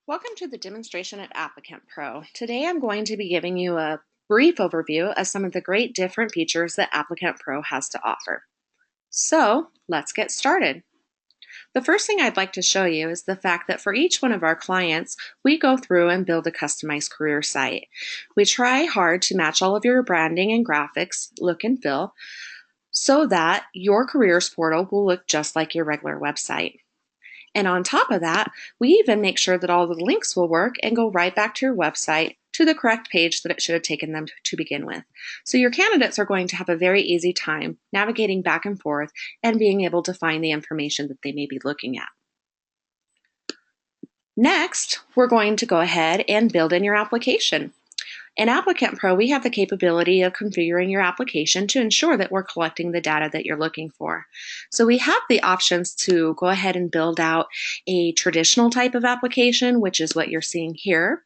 Welcome to the demonstration at ApplicantPro. Today I'm going to be giving you a brief overview of some of the great different features that ApplicantPro has to offer. So let's get started. The first thing I'd like to show you is the fact that for each one of our clients, we go through and build a customized career site. We try hard to match all of your branding and graphics, look and feel, so that your careers portal will look just like your regular website. And on top of that, we even make sure that all the links will work and go right back to your website to the correct page that it should have taken them to begin with. So your candidates are going to have a very easy time navigating back and forth and being able to find the information that they may be looking at. Next, we're going to go ahead and build in your application. In ApplicantPro, we have the capability of configuring your application to ensure that we're collecting the data that you're looking for. So we have the options to go ahead and build out a traditional type of application, which is what you're seeing here.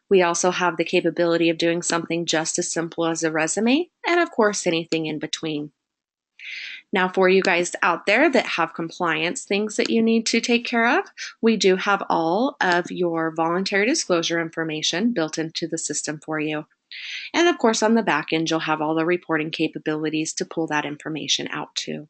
We also have the capability of doing something just as simple as a resume, and of course, anything in between. Now, for you guys out there that have compliance things that you need to take care of, we do have all of your voluntary disclosure information built into the system for you. And of course, on the back end, you'll have all the reporting capabilities to pull that information out too.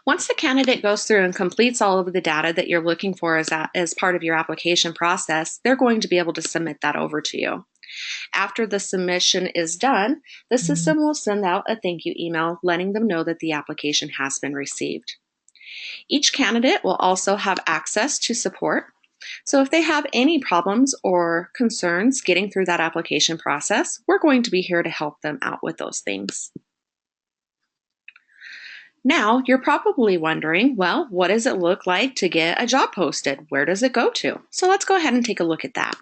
Once the candidate goes through and completes all of the data that you're looking for as part of your application process, they're going to be able to submit that over to you. After the submission is done, the system will send out a thank you email letting them know that the application has been received. Each candidate will also have access to support. So if they have any problems or concerns getting through that application process, we're going to be here to help them out with those things. Now, you're probably wondering, well, what does it look like to get a job posted? Where does it go to? So let's go ahead and take a look at that.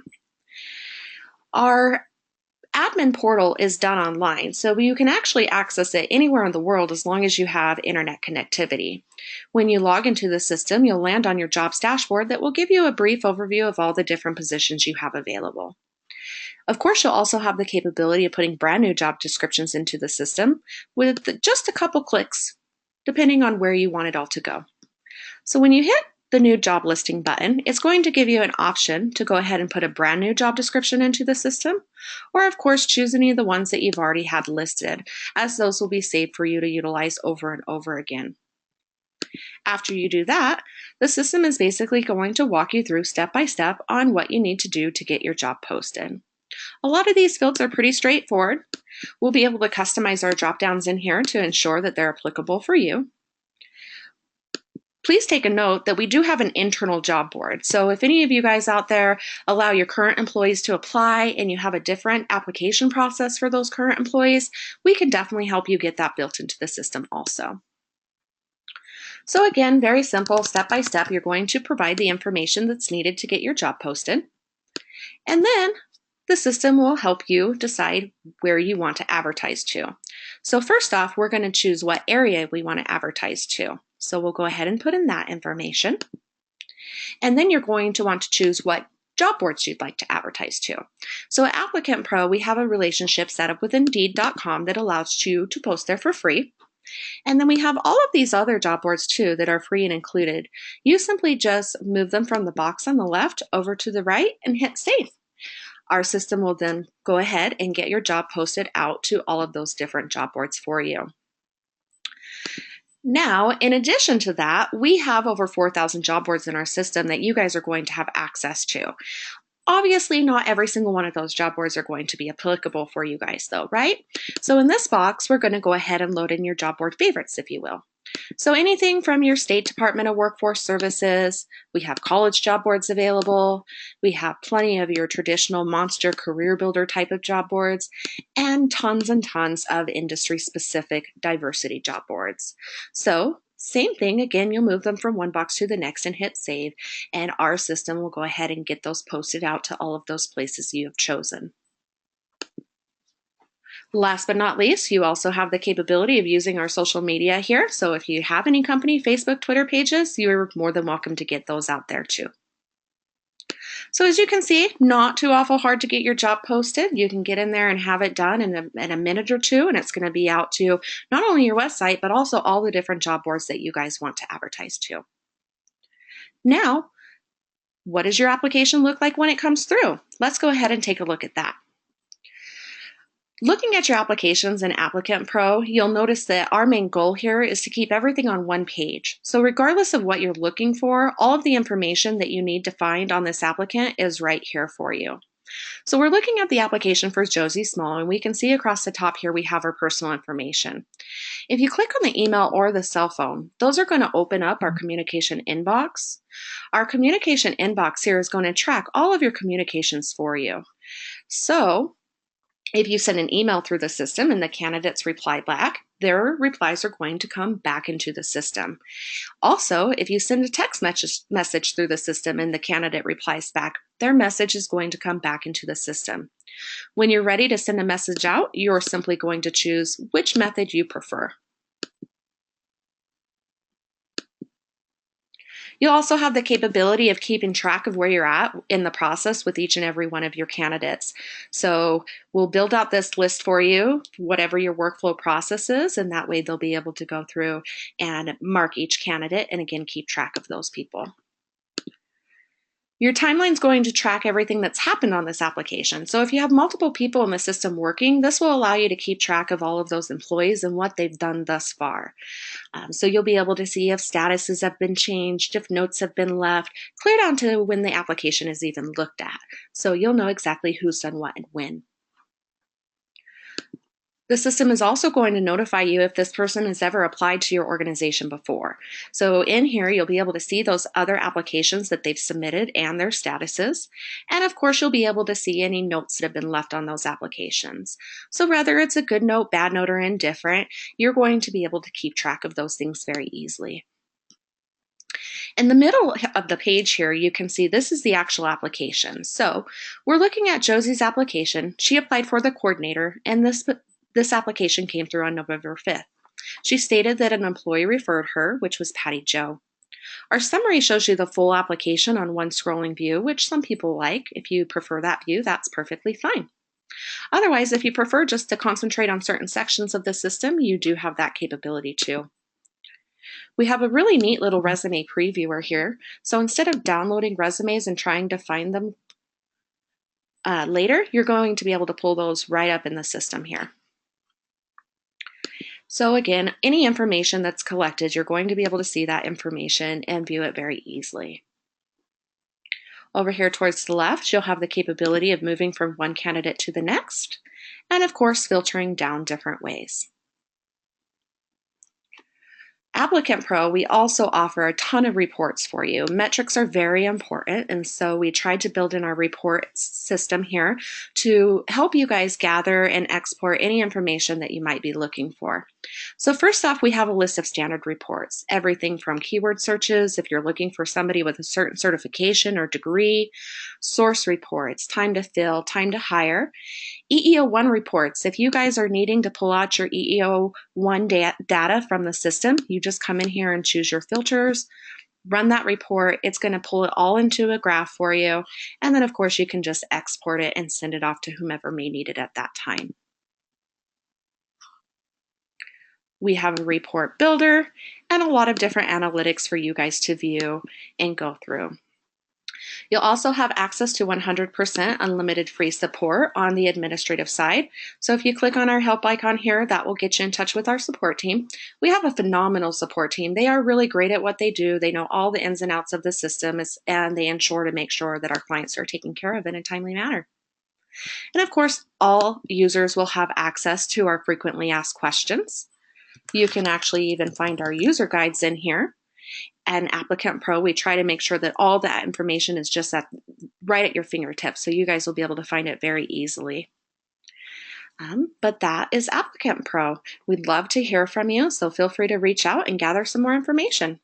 Our admin portal is done online, so you can actually access it anywhere in the world as long as you have internet connectivity. When you log into the system, you'll land on your jobs dashboard that will give you a brief overview of all the different positions you have available. Of course, you'll also have the capability of putting brand new job descriptions into the system with just a couple clicks, depending on where you want it all to go. So when you hit the new job listing button, it's going to give you an option to go ahead and put a brand new job description into the system, or of course choose any of the ones that you've already had listed, as those will be saved for you to utilize over and over again. After you do that, the system is basically going to walk you through step by step on what you need to do to get your job posted. A lot of these fields are pretty straightforward. We'll be able to customize our drop downs in here to ensure that they're applicable for you. Please take a note that we do have an internal job board. So if any of you guys out there allow your current employees to apply and you have a different application process for those current employees, we can definitely help you get that built into the system also. So again, very simple, step by step, you're going to provide the information that's needed to get your job posted. And then the system will help you decide where you want to advertise to. So first off, we're going to choose what area we want to advertise to. So we'll go ahead and put in that information. And then you're going to want to choose what job boards you'd like to advertise to. So at ApplicantPro, we have a relationship set up with Indeed.com that allows you to post there for free. And then we have all of these other job boards too that are free and included. You simply just move them from the box on the left over to the right and hit save. Our system will then go ahead and get your job posted out to all of those different job boards for you. Now, in addition to that, we have over 4,000 job boards in our system that you guys are going to have access to. Obviously, not every single one of those job boards are going to be applicable for you guys though, right? So in this box, we're going to go ahead and load in your job board favorites, if you will. So anything from your State Department of Workforce Services, we have college job boards available, we have plenty of your traditional monster career builder type of job boards, and tons of industry-specific diversity job boards. So same thing, again, you'll move them from one box to the next and hit save, and our system will go ahead and get those posted out to all of those places you have chosen. Last but not least, you also have the capability of using our social media here. So if you have any company Facebook, Twitter pages, you're more than welcome to get those out there too. So as you can see, not too awful hard to get your job posted. You can get in there and have it done in a minute or two, and it's going to be out to not only your website, but also all the different job boards that you guys want to advertise to. Now, What does your application look like when it comes through? Let's go ahead and take a look at that. Looking at your applications in Applicant Pro, you'll notice that our main goal here is to keep everything on one page. So regardless of what you're looking for, all of the information that you need to find on this applicant is right here for you. So we're looking at the application for Josie Small, and we can see across the top here we have our personal information. If you click on the email or the cell phone, those are going to open up our communication inbox. Our communication inbox here is going to track all of your communications for you. So if you send an email through the system and the candidates reply back, their replies are going to come back into the system. Also, if you send a text message through the system and the candidate replies back, their message is going to come back into the system. When you're ready to send a message out, you're simply going to choose which method you prefer. You'll also have the capability of keeping track of where you're at in the process with each and every one of your candidates. So we'll build out this list for you, whatever your workflow process is, and that way they'll be able to go through and mark each candidate and again keep track of those people. Your timeline is going to track everything that's happened on this application. So if you have multiple people in the system working, this will allow you to keep track of all of those employees and what they've done thus far. So you'll be able to see if statuses have been changed, if notes have been left, clear down to when the application is even looked at. So you'll know exactly who's done what and when. The system is also going to notify you if this person has ever applied to your organization before. So in here, you'll be able to see those other applications that they've submitted and their statuses. And of course, you'll be able to see any notes that have been left on those applications. So whether it's a good note, bad note, or indifferent, you're going to be able to keep track of those things very easily. In the middle of the page here, you can see this is the actual application. So we're looking at Josie's application. She applied for the coordinator, and this application came through on November 5th. She stated that an employee referred her, which was Patty Jo. Our summary shows you the full application on one scrolling view, which some people like. If you prefer that view, that's perfectly fine. Otherwise, if you prefer just to concentrate on certain sections of the system, you do have that capability too. We have a really neat little resume previewer here. So instead of downloading resumes and trying to find them later, you're going to be able to pull those right up in the system here. So again, any information that's collected, you're going to be able to see that information and view it very easily. Over here towards the left, you'll have the capability of moving from one candidate to the next, and of course, filtering down different ways. Applicant Pro, we also offer a ton of reports for you. Metrics are very important, and so we tried to build in our report system here to help you guys gather and export any information that you might be looking for. So first off, we have a list of standard reports, everything from keyword searches, if you're looking for somebody with a certain certification or degree, source reports, time to fill, time to hire, EEO1 reports. If you guys are needing to pull out your EEO1 data from the system, you just come in here and choose your filters, run that report. It's going to pull it all into a graph for you. And then, of course, you can just export it and send it off to whomever may need it at that time. We have a report builder and a lot of different analytics for you guys to view and go through. You'll also have access to 100% unlimited free support on the administrative side. So if you click on our help icon here, that will get you in touch with our support team. We have a phenomenal support team. They are really great at what they do. They know all the ins and outs of the system, and they ensure to make sure that our clients are taken care of in a timely manner. And of course, all users will have access to our frequently asked questions. You can actually even find our user guides in here. And Applicant Pro, we try to make sure that all that information is just right at your fingertips, so you guys will be able to find it very easily. But that is Applicant Pro. We'd love to hear from you, so feel free to reach out and gather some more information.